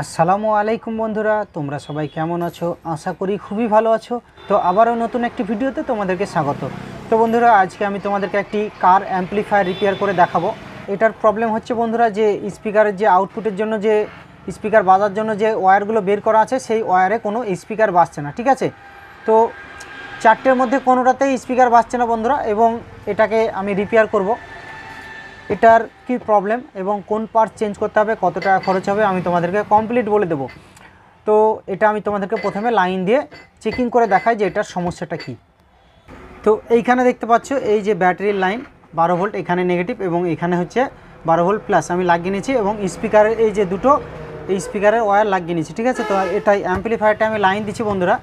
আসসালামু আলাইকুম বন্ধুরা, তোমরা সবাই কেমন আছো? আশা করি খুবই ভালো আছো। তো আবারও নতুন একটি ভিডিওতে তোমাদেরকে স্বাগত। তো বন্ধুরা, আজকে আমি তোমাদেরকে একটি কার অ্যাম্পলিফায়ার রিপেয়ার করে দেখাবো। এটার প্রবলেম হচ্ছে বন্ধুরা, যে স্পিকারের যে আউটপুটের জন্য যে স্পিকার বাজার জন্য যে ওয়্যারগুলো বের করা আছে, সেই ওয়্যারে কোনো স্পিকার বাজছে না। ঠিক আছে, তো চারটের মধ্যে কোনোটাতেই স্পিকার বাজছে না বন্ধুরা, এবং এটাকে আমি রিপেয়ার করব। এটার কি প্রবলেম এবং কোন পার্ট চেঞ্জ করতে হবে, কত টাকা খরচ হবে, আমি তোমাদেরকে কমপ্লিট বলে দেবো। তো এটা আমি তোমাদেরকে প্রথমে লাইন দিয়ে চেকিং করে দেখাই যে এটার সমস্যাটা কি। তো এইখানে দেখতে পাচ্ছ, এই যে ব্যাটারির লাইন 12 ভোল্ট, এখানে নেগেটিভ এবং এখানে হচ্ছে 12 ভোল্ট প্লাস আমি লাগিয়ে নিয়েছি, এবং স্পিকারের এই যে দুটো এই স্পিকারের ওয়্যার লাগিয়ে নিয়েছি। ঠিক আছে, তো এটাই অ্যাম্পলিফায়ারটা আমি লাইন দিচ্ছি বন্ধুরা।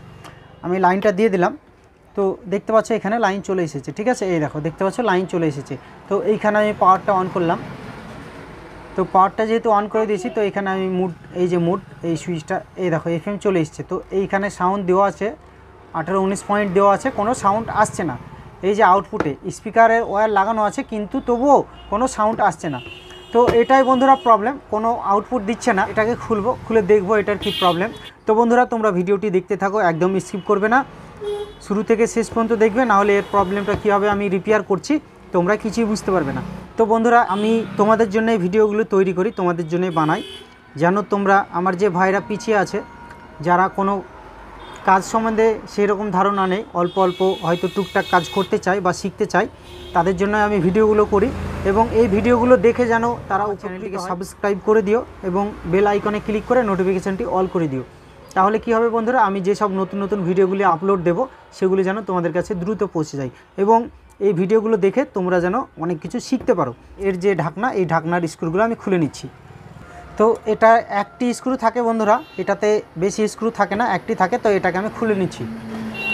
আমি লাইনটা দিয়ে দিলাম। তো দেখতে পাচ্ছ এখানে লাইন চলে এসেছে। ঠিক আছে, এই দেখো দেখতে পাচ্ছ লাইন চলে এসেছে। তো এইখানে আমি পাওয়ারটা অন করলাম। তো পাওয়ারটা যেহেতু অন করে দিয়েছি, তো এখানে আমি মুড, এই যে মুড, এই সুইচটা, এই দেখো এফএম চলে এসছে। তো এইখানে সাউন্ড দেওয়া আছে 18-19 পয়েন্ট দেওয়া আছে, কোনো সাউন্ড আসছে না। এই যে আউটপুটে স্পিকারের ওয়্যার লাগানো আছে, কিন্তু তবুও কোনো সাউন্ড আসছে না। তো এটাই বন্ধুরা প্রবলেম, কোনো আউটপুট দিচ্ছে না। এটাকে খুলবো, খুলে দেখবো এটার কি প্রবলেম। তো বন্ধুরা, তোমরা ভিডিওটি দেখতে থাকো, একদম স্কিপ করবে না, শুরু থেকে শেষ পর্যন্ত দেখবে, নাহলে এর প্রবলেমটা কীভাবে আমি রিপেয়ার করছি তোমরা কিছুই বুঝতে পারবে না। তো বন্ধুরা, আমি তোমাদের জন্য এই ভিডিওগুলো তৈরি করি, তোমাদের জন্যই বানাই, যেন তোমরা, আমার যে ভাইরা পিছিয়ে আছে, যারা কোনো কাজ সম্বন্ধে সেই রকম ধারণা নেই, অল্প অল্প হয়তো টুকটাক কাজ করতে চায় বা শিখতে চায়, তাদের জন্য আমি ভিডিওগুলো করি। এবং এই ভিডিওগুলো দেখে যেন তারা চ্যানেলটিকে সাবস্ক্রাইব করে দিও এবং বেল আইকনে ক্লিক করে নোটিফিকেশানটি অল করে দিও। তাহলে কি হবে বন্ধুরা, আমি যেসব নতুন নতুন ভিডিওগুলি আপলোড দেব, সেগুলি যেন তোমাদের কাছে দ্রুত পৌঁছে যায়, এবং এই ভিডিওগুলো দেখে তোমরা যেন অনেক কিছু শিখতে পারো। এর যে ঢাকনা, এই ঢাকনার স্ক্রুগুলো আমি খুলে নিচ্ছি। তো এটা একটি স্ক্রু থাকে বন্ধুরা, এটাতে বেশি স্ক্রু থাকে না, একটি থাকে। তো এটাকে আমি খুলে নিচ্ছি।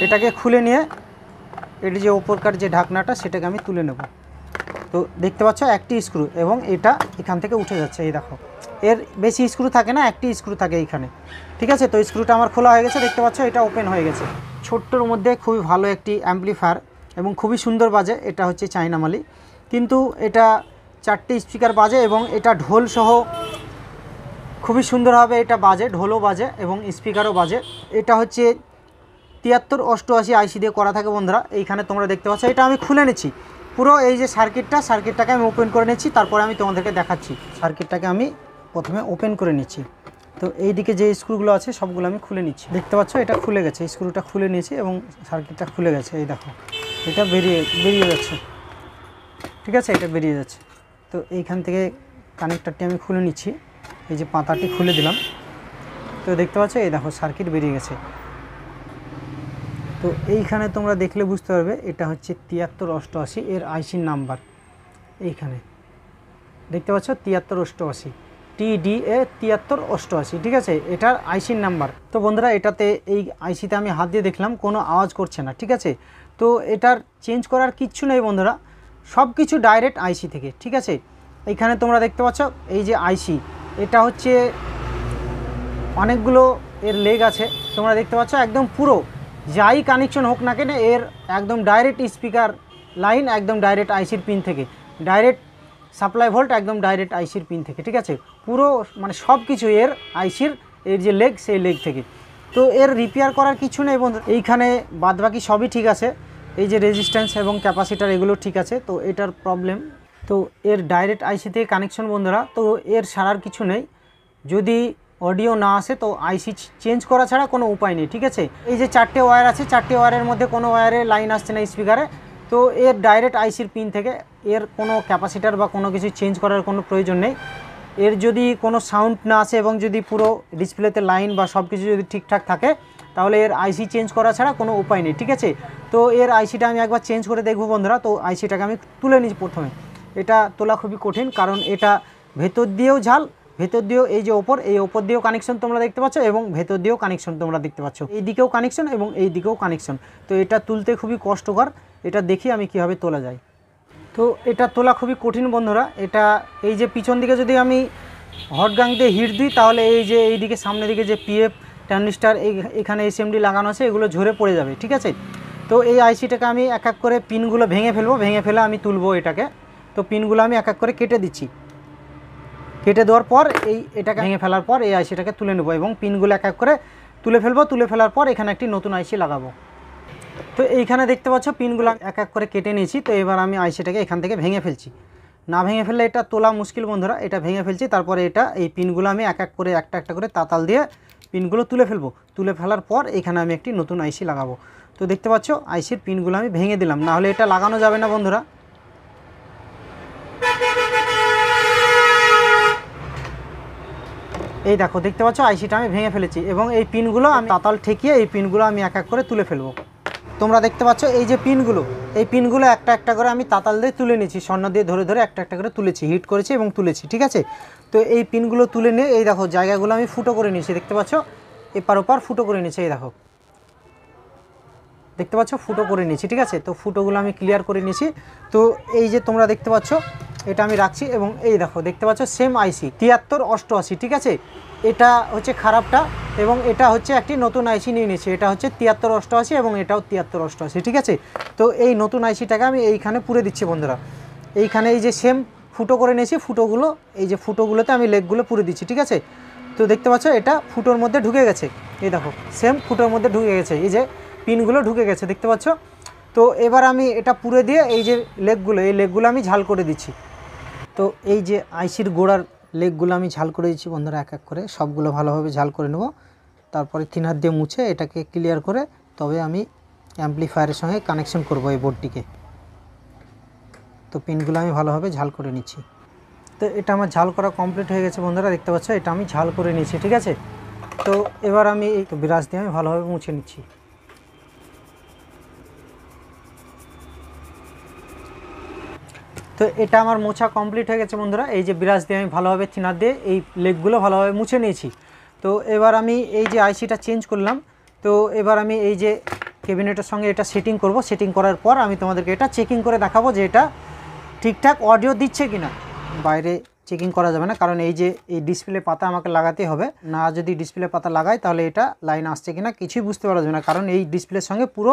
এটাকে খুলে নিয়ে এর যে ওপরকার যে ঢাকনাটা, সেটাকে আমি তুলে নেব। তো দেখতে পাচ্ছ একটি স্ক্রু, এবং এটা এখান থেকে উঠে যাচ্ছে। এই দেখো, এর বেশি স্ক্রু থাকে না, একটি স্ক্রু থাকে এইখানে। ঠিক আছে, তো স্ক্রুটা আমার খোলা হয়ে গেছে, দেখতে পাচ্ছ এটা ওপেন হয়ে গেছে। ছোট্টর মধ্যে খুবই ভালো একটি অ্যাম্পলিফায়ার, এবং খুবই সুন্দর বাজে। এটা হচ্ছে চায়না মালি, কিন্তু এটা 4টে স্পিকার বাজে, এবং এটা ঢোল সহ খুবই সুন্দরভাবে এটা বাজে, ঢোলও বাজে এবং স্পিকারও বাজে। এটা হচ্ছে 7388 আইসি দিয়ে করা থাকে বন্ধুরা। এইখানে তোমরা দেখতে পাচ্ছ, এটা আমি খুলে নিচ্ছি পুরো। এই যে সার্কিটটাকে আমি ওপেন করে নিচ্ছি, তারপরে আমি তোমাদেরকে দেখাচ্ছি। সার্কিটটাকে আমি প্রথমে ওপেন করে নিচ্ছি। তো এই দিকে যে স্ক্রুগুলো আছে সবগুলো আমি খুলে নিচ্ছি। দেখতে পাচ্ছ এটা খুলে গেছে, স্ক্রুটা খুলে নিয়েছি এবং সার্কিটটা খুলে গেছে। এই দেখো, এটা বেরিয়ে যাচ্ছে। ঠিক আছে, এটা বেরিয়ে যাচ্ছে। তো এইখান থেকে কানেক্টরটি আমি খুলে নিচ্ছি, এই যে পাতাটি খুলে দিলাম। তো দেখতে পাচ্ছ, এই দেখো সার্কিট বেরিয়ে গেছে। তো এইখানে তোমরা দেখলে বুঝতে পারবে, এটা হচ্ছে 7388 এর আইসির নাম্বার। এইখানে দেখতে পাচ্ছ 7388 TDA 7388। ঠিক আছে, এটার আইসির নাম্বার। তো বন্ধুরা, এটাতে এই আইসিতে আমি হাত দিয়ে দেখলাম কোনো আওয়াজ করছে না। ঠিক আছে, তো এটার চেঞ্জ করার কিচ্ছু নেই বন্ধুরা, সব কিছু ডাইরেক্ট আইসি থেকে। ঠিক আছে, এইখানে তোমরা দেখতে পাচ্ছ এই যে আইসি, এটা হচ্ছে অনেকগুলো এর লেগ আছে। তোমরা দেখতে পাচ্ছ একদম পুরো যাই কানেকশন হোক না কেন, এর একদম ডাইরেক্ট স্পিকার লাইন, একদম ডাইরেক্ট আইসির পিন থেকে, ডাইরেক্ট সাপ্লাই ভোল্ট একদম ডাইরেক্ট আইসির পিন থেকে। ঠিক আছে, পুরো মানে সব কিছু এর আইসির এর যে লেগ, সেই লেগ থেকে। তো এর রিপেয়ার করার কিছু নেই বন্ধু, এইখানে বাদবাকি সবই ঠিক আছে। এই যে রেজিস্ট্যান্স এবং ক্যাপাসিটার, এগুলো ঠিক আছে। তো এটার প্রবলেম, তো এর ডাইরেক্ট আইসি থেকে কানেকশন বন্ধুরা। তো এর সারার কিছু নেই, যদি অডিও না আসে তো আইসি চেঞ্জ করা ছাড়া কোনো উপায় নেই। ঠিক আছে, এই যে 4টে ওয়্যার আছে, 4টে ওয়্যারের মধ্যে কোনো ওয়্যারে লাইন আসছে না স্পিকারে। তো এর ডাইরেক্ট আইসির পিন থেকে, এর কোনো ক্যাপাসিটার বা কোনো কিছু চেঞ্জ করার কোনো প্রয়োজন নেই। এর যদি কোনো সাউন্ড না আসে এবং যদি পুরো ডিসপ্লেতে লাইন বা সব কিছু যদি ঠিকঠাক থাকে, তাহলে এর আইসি চেঞ্জ করা ছাড়া কোনো উপায় নেই। ঠিক আছে, তো এর আইসিটা আমি একবার চেঞ্জ করে দেখবো বন্ধুরা। তো আইসিটাকে আমি তুলে নিচ্ছি প্রথমে। এটা তোলা খুবই কঠিন, কারণ এটা ভেতর দিয়েও ঝাল, ভেতর দিয়েও এই যে ওপর, এই ওপর দিয়েও কানেকশন তোমরা দেখতে পাচ্ছ, এবং ভেতর দিয়েও কানেকশন তোমরা দেখতে পাচ্ছ, এই দিকেও কানেকশন এবং এই দিকেও কানেকশন। তো এটা তুলতে খুবই কষ্টকর, এটা দেখি আমি কিভাবে তোলা যায়। তো এটা তোলা খুবই কঠিন বন্ধুরা। এটা এই যে পিছন দিকে যদি আমি হটগাং দিয়ে হিট দিই, তাহলে এই যে এই দিকে সামনের দিকে যে পিএফ ট্রানজিস্টার, এখানে এসএমডি লাগানো আছে, এগুলো ঝরে পড়ে যাবে। ঠিক আছে, তো এই আইসিটাকে আমি এক এক করে পিনগুলো ভেঙে ফেলবো, ভেঙে ফেলে আমি তুলবো এটাকে। তো পিনগুলো আমি এক এক করে কেটে দিচ্ছি। কেটে দেওয়ার পর এটাকে ভেঙে ফেলার পর এই আইসিটাকে তুলে নেব এবং পিনগুলো এক এক করে তুলে ফেলবো। তুলে ফেলার পর এখানে একটি নতুন আইসি লাগাবো। তো এইখানে দেখতে পাচ্ছ পিনগুলো এক এক করে কেটে নিয়েছি। তো এবার আমি আইসিটাকে এখান থেকে ভেঙে ফেলছি। না ভেঙে ফেললে এটা তোলা মুশকিল বন্ধুরা, এটা ভেঙে ফেলছি। তারপরে এই পিনগুলো আমি এক এক করে একটা করে তাতাল দিয়ে পিনগুলো তুলে ফেলবো। তুলে ফেলার পর এখানে আমি একটি নতুন আইসি লাগাবো। তো দেখতে পাচ্ছ আইসির পিনগুলো আমি ভেঙে দিলাম, না হলে এটা লাগানো যাবে না বন্ধুরা। এই দেখো দেখতে পাচ্ছ আইসিটা আমি ভেঙে ফেলেছি এবং এই পিনগুলো আমি তাতাল ঠেকিয়ে এই পিনগুলো আমি এক এক করে তুলে ফেলবো। তোমরা দেখতে পাচ্ছ এই যে পিনগুলো একটা করে আমি তাতাল দিয়ে তুলে নিয়েছি, স্বর্ণ দিয়ে ধরে ধরে একটা করে তুলেছি, হিট করেছি এবং তুলেছি, ঠিক আছে। তো এই পিনগুলো তুলে নিয়ে এই দেখো জায়গাগুলো আমি ফুটো করে নিয়েছি, দেখতে পাচ্ছ এপার ওপার ফুটো করে নিয়েছি। এই দেখো দেখতে পাচ্ছ ফুটো করে নিয়েছি, ঠিক আছে। তো ফুটোগুলো আমি ক্লিয়ার করে নিয়েছি। তো এই যে তোমরা দেখতে পাচ্ছ এটা আমি রাখছি এবং এই দেখো দেখতে পাচ্ছ সেম আইসি 7388, ঠিক আছে। এটা হচ্ছে খারাপটা এবং এটা হচ্ছে একটি নতুন আইসি নিয়ে নিয়েছি, এটা হচ্ছে 7388 এবং এটাও 7388, ঠিক আছে। তো এই নতুন আইসিটাকে আমি এইখানে পুরে দিচ্ছি বন্ধুরা। এইখানে এই যে সেম ফুটো করে নিয়েছি, ফুটোগুলো এই যে ফুটোগুলোতে আমি লেগগুলো পুরে দিচ্ছি, ঠিক আছে। তো দেখতে পাচ্ছ এটা ফুটোর মধ্যে ঢুকে গেছে, এই দেখো সেম ফুটোর মধ্যে ঢুকে গেছে, এই যে পিনগুলো ঢুকে গেছে, দেখতে পাচ্ছ। তো এবার আমি এটা পুরে দিয়ে এই যে লেগগুলো আমি ঝাল করে দিচ্ছি। তো এই যে আইসির গোড়ার লেগগুলো আমি ঝাল করে দিচ্ছি বন্ধুরা, এক এক করে সবগুলো ভালোভাবে ঝাল করে নেব। তারপরে থিনার দিয়ে মুছে এটাকে ক্লিয়ার করে তবে আমি অ্যাম্পলিফায়ারের সঙ্গে কানেকশন করব এই বোর্ডটিকে। তো পিনগুলো আমি ভালোভাবে ঝাল করে নিচ্ছি। তো এটা আমার ঝাল করা কমপ্লিট হয়ে গেছে বন্ধুরা, দেখতে পাচ্ছ এটা আমি ঝাল করে নিয়েছি, ঠিক আছে। তো এবার আমি এই ব্রাশ দিয়ে আমি ভালোভাবে মুছে নিচ্ছি। তো এটা আমার মোছা কমপ্লিট হয়ে গেছে বন্ধুরা। এই যে ব্রাশ দিয়ে আমি ভালোভাবে থিনার দিয়ে এই লেগগুলো ভালোভাবে মুছে নিয়েছি। তো এবার আমি এই যে আইসিটা চেঞ্জ করলাম। তো এবার আমি এই যে ক্যাবিনেটের সঙ্গে এটা সেটিং করব। সেটিং করার পর আমি তোমাদেরকে এটা চেকিং করে দেখাবো যে এটা ঠিকঠাক অডিও দিচ্ছে কিনা। বাইরে চেকিং করা যাবে না, কারণ এই যে এই ডিসপ্লে পাতা আমাকে লাগাতে হবে, না যদি ডিসপ্লে পাতা লাগাই তাহলে এটা লাইন আসছে কিনা কিছুই বুঝতে পারা যাবে না, কারণ এই ডিসপ্লের সঙ্গে পুরো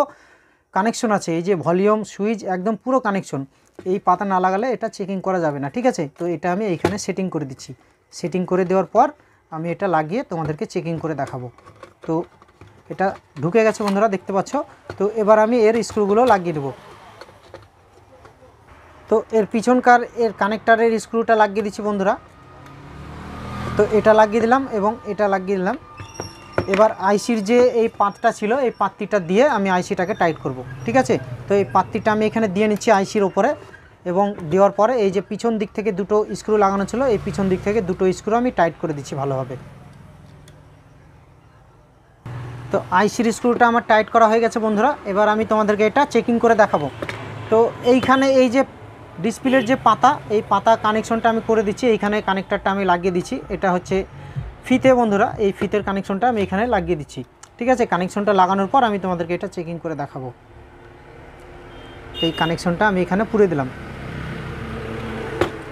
কানেকশন আছে, এই যে ভলিউম সুইচ একদম পুরো কানেকশন। এই পাতা না লাগালে এটা চেকিং করা যাবে না, ঠিক আছে। তো এটা আমি এইখানে সেটিং করে দিচ্ছি। সেটিং করে দেওয়ার পর আমি এটা লাগিয়ে তোমাদেরকে চেকিং করে দেখাবো। তো এটা ঢুকে গেছে বন্ধুরা, দেখতে পাচ্ছ। তো এবার আমি এর স্ক্রুগুলো লাগিয়ে দেবো। তো এর পিছনকার কানেক্টারের স্ক্রুটা লাগিয়ে দিচ্ছি বন্ধুরা। তো এটা লাগিয়ে দিলাম এবং এটা লাগিয়ে দিলাম। এবার আইসির যে এই পাতটা ছিল এই পাত্তিটা দিয়ে আমি আইসিটাকে টাইট করব, ঠিক আছে। তো এই পাত্তিটা আমি এখানে দিয়ে নিচ্ছি আইসির ওপরে এবং দেওয়ার পরে এই যে পিছন দিক থেকে দুটো স্ক্রু লাগানো ছিল এই পিছন দিক থেকে দুটো স্ক্রু আমি টাইট করে দিচ্ছি ভালোভাবে। তো আইসির স্ক্রুটা আমার টাইট করা হয়ে গেছে বন্ধুরা। এবার আমি তোমাদেরকে এটা চেকিং করে দেখাবো। তো এইখানে এই যে ডিসপ্লের যে পাতা এই পাতা কানেকশনটা আমি করে দিচ্ছি, এইখানে কানেক্টারটা আমি লাগিয়ে দিচ্ছি। এটা হচ্ছে ফিতে বন্ধুরা, এই ফিতের কানেকশনটা আমি এখানে লাগিয়ে দিচ্ছি, ঠিক আছে। কানেকশনটা লাগানোর পর আমি তোমাদেরকে এটা চেকিং করে দেখাবো। এই কানেকশনটা আমি এখানে পুরে দিলাম,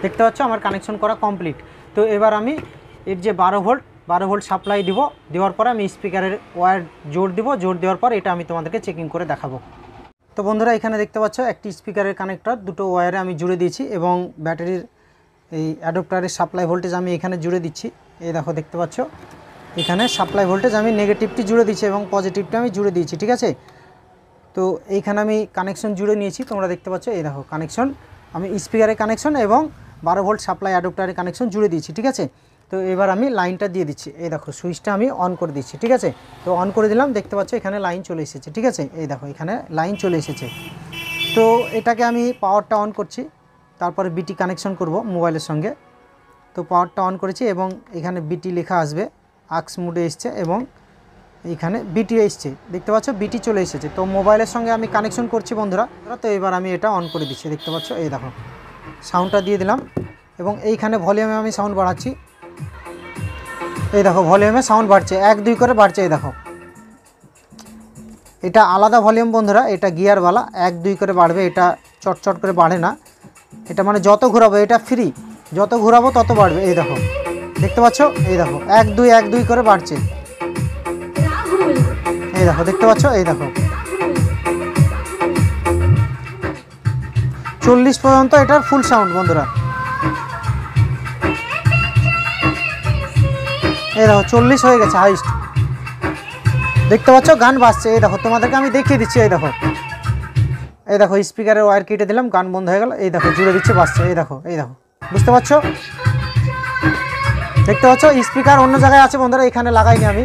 দেখতে পাচ্ছ আমার কানেকশন করা কমপ্লিট। তো এবার আমি এর যে 12 ভোল্ট সাপ্লাই দিব, দেওয়ার পরে আমি স্পিকারের ওয়্যার জোড় দিব। জোড় দেওয়ার পর এটা আমি তোমাদেরকে চেকিং করে দেখাবো। তো বন্ধুরা এখানে দেখতে পাচ্ছ একটি স্পিকারের কানেক্টর দুটো ওয়্যারে আমি জুড়ে দিয়েছি এবং ব্যাটারির এই অ্যাডাপ্টারের সাপ্লাই ভোল্টেজ আমি এখানে জুড়ে দিচ্ছি। এই দেখো দেখতে পাচ্ছ এখানে সাপ্লাই ভোল্টেজ আমি নেগেটিভটি জুড়ে দিচ্ছি এবং পজিটিভটা আমি জুড়ে দিয়েছি, ঠিক আছে। তো এইখানে আমি কানেকশন জুড়ে নিয়েছি, তোমরা দেখতে পাচ্ছ। এই দেখো কানেকশন আমি স্পিকারের কানেকশন এবং 12 ভোল্ট সাপ্লাই অ্যাডাপ্টারের কানেকশন জুড়ে দিয়েছি, ঠিক আছে। তো এবার আমি লাইনটা দিয়ে দিচ্ছি। এই দেখো সুইচটা আমি অন করে দিচ্ছি, ঠিক আছে। তো অন করে দিলাম, দেখতে পাচ্ছ এখানে লাইন চলে এসেছে, ঠিক আছে। এই দেখো এখানে লাইন চলে এসেছে। তো এটাকে আমি পাওয়ারটা অন করছি, তারপরে বিটি কানেকশন করব মোবাইলের সঙ্গে। তো পাওয়ারটা অন করেছি এবং এখানে বিটি লেখা আসবে, আক্স মুডে এসছে এবং এইখানে বিটি এসছে, দেখতে পাচ্ছ বিটি চলে এসেছে। তো মোবাইলের সঙ্গে আমি কানেকশন করছি বন্ধুরা। তো এবার আমি এটা অন করে দিচ্ছি, দেখতে পাচ্ছ। এই দেখো সাউন্ডটা দিয়ে দিলাম এবং এইখানে ভলিউমে আমি সাউন্ড বাড়াচ্ছি। এই দেখো ভলিউমে সাউন্ড বাড়ছে, 1-2 করে বাড়ছে। এই দেখো এটা আলাদা ভলিউম বন্ধুরা, এটা গিয়ারওয়ালা, 1-2 করে বাড়বে, এটা চটচট করে বাড়ে না। এটা মানে যত ঘোরাবো এটা ফ্রি, যত ঘোরাবো তত বাড়বে। এই দেখো দেখতে পাচ্ছ, এই দেখো 1-2 করে বাড়ছে। এই দেখো দেখতে পাচ্ছ, এই দেখো 40 পর্যন্ত এটার ফুল সাউন্ড বন্ধুরা। এই দেখো 40 হয়ে গেছে হাইস্ট, দেখতে পাচ্ছ গান বাজছে। এই দেখো তোমাদেরকে আমি দেখিয়ে দিচ্ছি, এই দেখো স্পিকারের ওয়্যার কেটে দিলাম, গান বন্ধ হয়ে গেল, এই দেখো জুড়ে দিচ্ছে বাজছে, এই দেখো বুঝতে পারছো, দেখতে পাচ্ছ স্পিকার অন্য জায়গায় আছে বন্ধুরা, এখানে লাগাইনি আমি,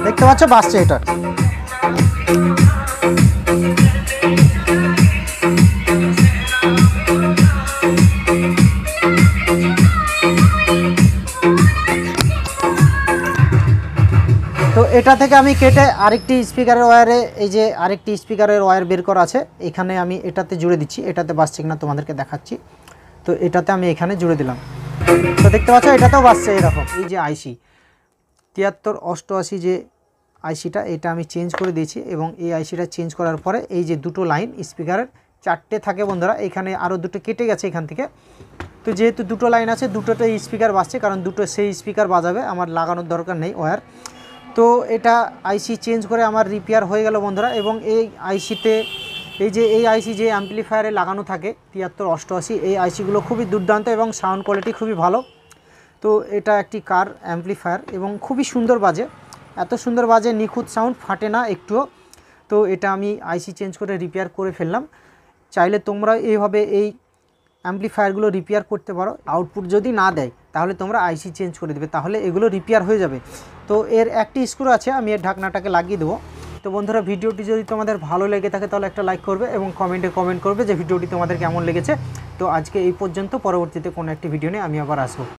দেখতে পাচ্ছ বাজছে এটা। তো এটা থেকে আমি কেটে আরেকটি স্পিকারের ওয়্যারে, এই যে আরেকটি স্পিকারের ওয়্যার বের করা আছে, এখানে আমি এটাতে জুড়ে দিচ্ছি, এটাতে বাজছে কিনা তোমাদেরকে দেখাচ্ছি। তো এটাতে আমি এখানে জুড়ে দিলাম, তো দেখতে পাচ্ছ এটাতেও বাজছে। এরকম এই যে আইসি 7388 যে আইসিটা, এটা আমি চেঞ্জ করে দিয়েছি, এবং এই আইসিটা চেঞ্জ করার পরে এই যে দুটো লাইন স্পিকারের 4টে থাকে বন্ধুরা, এখানে আরও দুটো কেটে গেছে এখান থেকে। তো যেহেতু দুটো লাইন আছে, দুটোতে স্পিকার বাজছে, কারণ দুটো সেই স্পিকার বাজাবে, আমার লাগানোর দরকার নেই ওয়্যার। তো এটা আইসি চেঞ্জ করে আমার রিপেয়ার হয়ে গেল বন্ধুরা। এবং এই আইসিতে এই আইসি যে অ্যাম্পলিফায়ারে লাগানো থাকে 7388, এই আইসিগুলো খুবই দুর্দান্ত এবং সাউন্ড কোয়ালিটি খুবই ভালো। তো এটা একটি কার অ্যাম্পলিফায়ার এবং খুবই সুন্দর বাজে, এত সুন্দর বাজে, নিখুঁত সাউন্ড, ফাটে না একটুও। তো এটা আমি আইসি চেঞ্জ করে রিপেয়ার করে ফেললাম। চাইলে তোমরা এইভাবে এই অ্যাম্পলিফায়ারগুলো রিপেয়ার করতে পারো। আউটপুট যদি না দেয় তাহলে তোমরা আইসি চেঞ্জ করে দেবে, তাহলে এগুলো রিপেয়ার হয়ে যাবে। তো এর একটি স্ক্রু আছে, আমি এর ঢাকনাটাকে লাগিয়ে দেবো। তো বন্ধুরা, ভিডিওটি যদি তোমাদের ভালো লেগে থাকে তাহলে একটা লাইক করবে এবং কমেন্টে কমেন্ট করবে যে ভিডিওটি তোমাদের কেমন লেগেছে। তো আজকে এই পর্যন্ত, পরবর্তীতে কোনো একটি ভিডিও নিয়ে আমি আবার আসবো।